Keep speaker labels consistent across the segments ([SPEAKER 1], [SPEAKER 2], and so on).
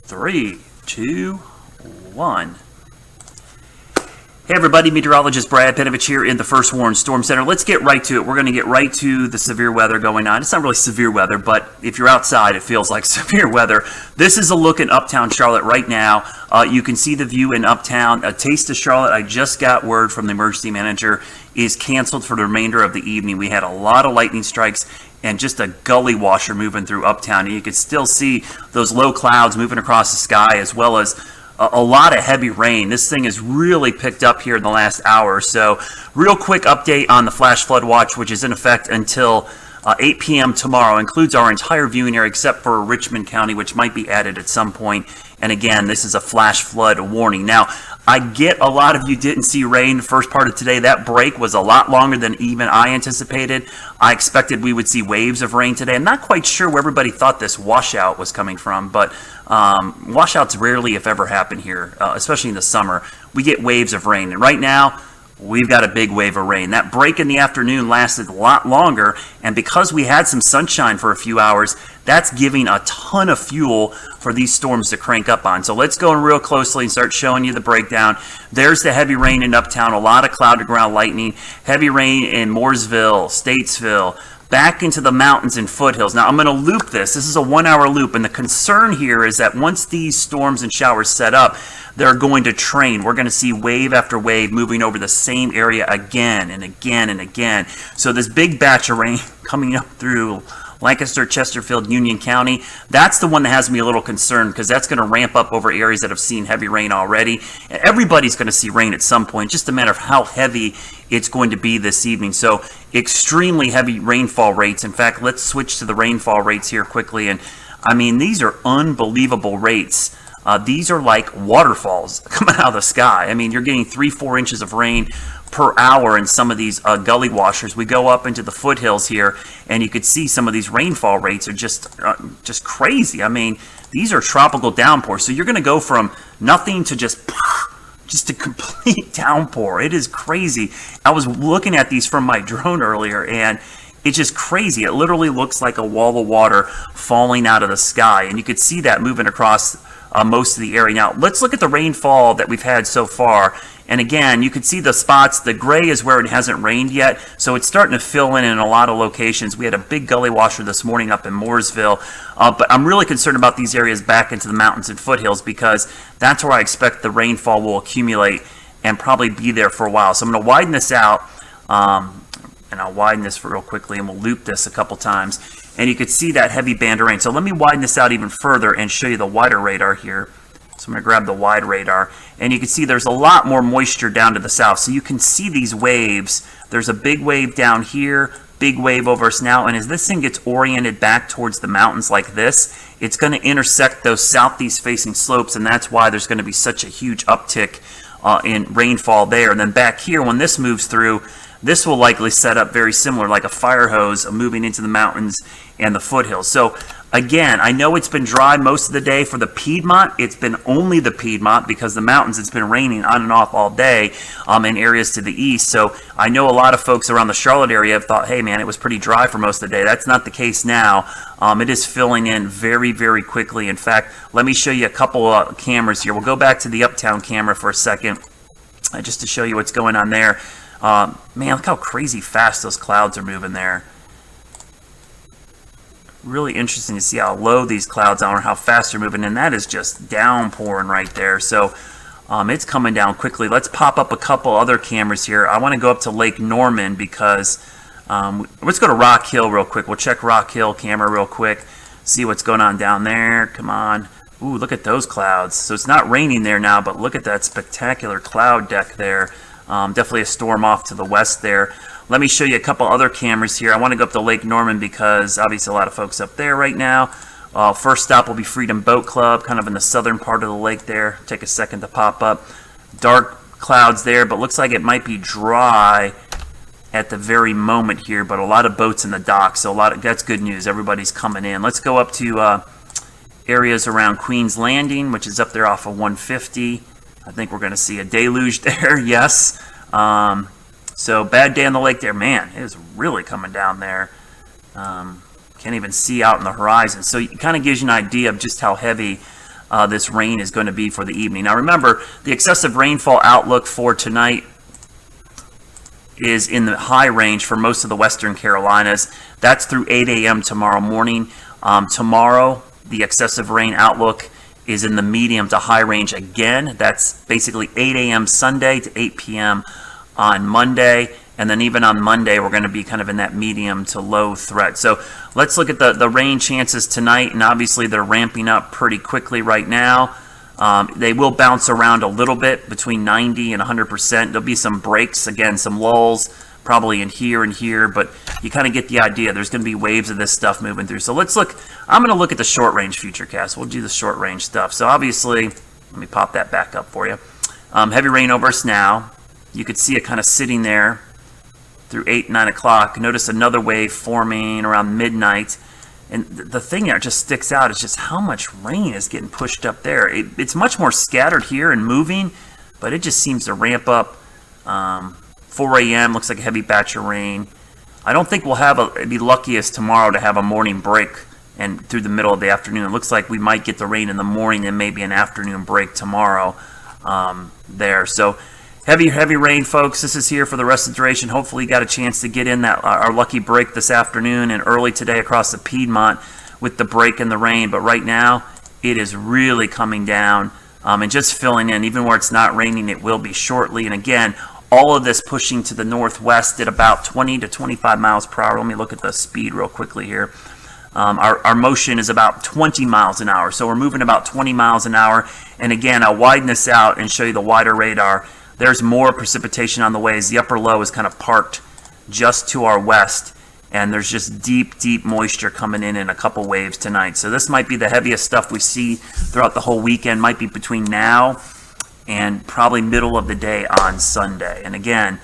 [SPEAKER 1] 3, 2, 1. Hey everybody, meteorologist Brad Penovich here in the First Warn Storm Center. Let's get right to it. We're going to get right to the severe weather going on. It's not really severe weather, but if you're outside, it feels like severe weather. This is a look in Uptown Charlotte right now. You can see the view in Uptown. A taste of Charlotte. I just got word from the emergency manager is canceled for the remainder of the evening. We had a lot of lightning strikes and just a gully washer moving through Uptown. And you can still see those low clouds moving across the sky, as well as a lot of heavy rain. This thing has really picked up here in the last hour or so. Real quick update on the flash flood watch, which is in effect until 8 p.m. tomorrow. Includes our entire viewing area except for Richmond County, which might be added at some point. And again, this is a flash flood warning. Now, I get a lot of you didn't see rain the first part of today. That break was a lot longer than even I anticipated. I expected we would see waves of rain today. I'm not quite sure where everybody thought this washout was coming from, but washouts rarely, if ever, happen here, especially in the summer. We get waves of rain, and right now, we've got a big wave of rain. That break in the afternoon lasted a lot longer, and because we had some sunshine for a few hours, that's giving a ton of fuel for these storms to crank up on. So let's go in real closely and start showing you the breakdown. There's the heavy rain in Uptown, a lot of cloud-to-ground lightning, heavy rain in Mooresville, Statesville, back into the mountains and foothills. Now, I'm going to loop this. This is a 1-hour loop, and the concern here is that once these storms and showers set up, they're going to train. We're going to see wave after wave moving over the same area again and again and again. So this big batch of rain coming up through Lancaster, Chesterfield, Union County, that's the one that has me a little concerned, because that's going to ramp up over areas that have seen heavy rain already. Everybody's going to see rain at some point, just a matter of how heavy it's going to be this evening. So extremely heavy rainfall rates. In fact, let's switch to the rainfall rates here quickly. And I mean, these are unbelievable rates. These are like waterfalls coming out of the sky. I mean, you're getting 3-4 inches of rain per hour in some of these gully washers. We go up into the foothills here, and you could see some of these rainfall rates are just crazy. I mean, these are tropical downpours. So you're going to go from nothing to just a complete downpour. It is crazy. I was looking at these from my drone earlier, and it's just crazy. It literally looks like a wall of water falling out of the sky, and you could see that moving across most of the area. Now, let's look at the rainfall that we've had so far. And again, you can see the spots. The gray is where it hasn't rained yet, so it's starting to fill in a lot of locations. We had a big gully washer this morning up in Mooresville, but I'm really concerned about these areas back into the mountains and foothills, because that's where I expect the rainfall will accumulate and probably be there for a while. So I'm going to widen this out, and I'll widen this real quickly, and we'll loop this a couple times. And you can see that heavy band of rain. So let me widen this out even further and show you the wider radar here. So I'm going to grab the wide radar, and you can see there's a lot more moisture down to the south. So you can see these waves. There's a big wave down here, big wave over us now, and as this thing gets oriented back towards the mountains like this, it's going to intersect those southeast facing slopes, and that's why there's going to be such a huge uptick in rainfall there. And then back here, when this moves through, this will likely set up very similar, like a fire hose moving into the mountains and the foothills. So again, I know it's been dry most of the day for the Piedmont. It's been only the Piedmont, because the mountains, it's been raining on and off all day in areas to the east. So I know a lot of folks around the Charlotte area have thought, hey man, it was pretty dry for most of the day. That's not the case now. It is filling in very, very quickly. In fact, let me show you a couple of cameras here. We'll go back to the Uptown camera for a second, just to show you what's going on there. Man, look how crazy fast those clouds are moving there. Really interesting to see how low these clouds are and how fast they're moving, and that is just downpouring right there. So it's coming down quickly. Let's pop up a couple other cameras here. I want to go up to Lake Norman, because let's go to Rock Hill real quick. We'll check Rock Hill camera real quick, see what's going on down there. Come on. Ooh, look at those clouds. So it's not raining there now, but look at that spectacular cloud deck there. Definitely a storm off to the west there. Let me show you a couple other cameras here. I want to go up to Lake Norman, because obviously a lot of folks up there right now. First stop will be Freedom Boat Club, kind of in the southern part of the lake there. Take a second to pop up. Dark clouds there, but looks like it might be dry at the very moment here, but a lot of boats in the dock, so that's good news. Everybody's coming in. Let's go up to areas around Queens Landing, which is up there off of 150. I think we're going to see a deluge there, yes. So bad day on the lake there. Man, it is really coming down there. Can't even see out in the horizon. So it kind of gives you an idea of just how heavy this rain is going to be for the evening. Now remember, the excessive rainfall outlook for tonight is in the high range for most of the western Carolinas. That's through 8 a.m. tomorrow morning. Tomorrow, the excessive rain outlook is in the medium to high range again. That's basically 8 a.m. Sunday to 8 p.m. on Monday. And then even on Monday, we're going to be kind of in that medium to low threat. So let's look at the rain chances tonight. And obviously, they're ramping up pretty quickly right now. They will bounce around a little bit between 90 and 100%. There'll be some breaks, again, some lulls, probably in here and here, but you kind of get the idea. There's going to be waves of this stuff moving through. So let's look. I'm going to look at the short range futurecast. We'll do the short range stuff. So obviously, let me pop that back up for you. Heavy rain over us now. You could see it kind of sitting there through 8, 9 o'clock. Notice another wave forming around midnight. And the thing that just sticks out is just how much rain is getting pushed up there. It's much more scattered here and moving, but it just seems to ramp up. 4 a.m. looks like a heavy batch of rain. I don't think we'll be luckiest tomorrow to have a morning break and through the middle of the afternoon. It looks like we might get the rain in the morning and maybe an afternoon break tomorrow there. So heavy rain, folks. This is here for the rest of the duration. Hopefully you got a chance to get in that our lucky break this afternoon and early today across the Piedmont with the break and the rain. But right now, it is really coming down and just filling in. Even where it's not raining, it will be shortly. And again, all of this pushing to the northwest at about 20 to 25 miles per hour. Let me look at the speed real quickly here. Our motion is about 20 miles an hour. So we're moving about 20 miles an hour. And again, I'll widen this out and show you the wider radar. There's more precipitation on the way as the upper low is kind of parked just to our west. And there's just deep moisture coming in a couple waves tonight. So this might be the heaviest stuff we see throughout the whole weekend. Might be between now and probably middle of the day on Sunday. And again,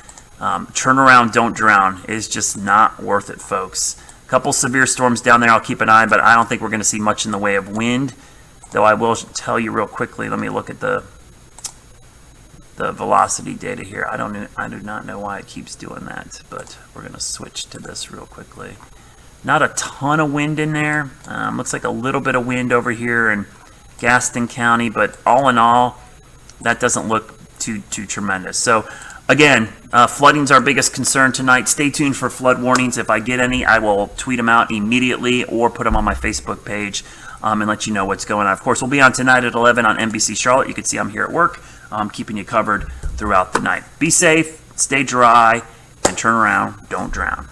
[SPEAKER 1] turn around, don't drown is just not worth it, folks. A couple severe storms down there I'll keep an eye, but I don't think we're going to see much in the way of wind. Though I will tell you real quickly, let me look at the velocity data here. I do not know why it keeps doing that, but we're going to switch to this real quickly. Not a ton of wind in there. Looks like a little bit of wind over here in Gaston County, but all in all, that doesn't look too tremendous. So again, flooding's our biggest concern tonight. Stay tuned for flood warnings. If I get any, I will tweet them out immediately or put them on my Facebook page and let you know what's going on. Of course, we'll be on tonight at 11 on NBC Charlotte. You can see I'm here at work, keeping you covered throughout the night. Be safe, stay dry, and turn around, don't drown.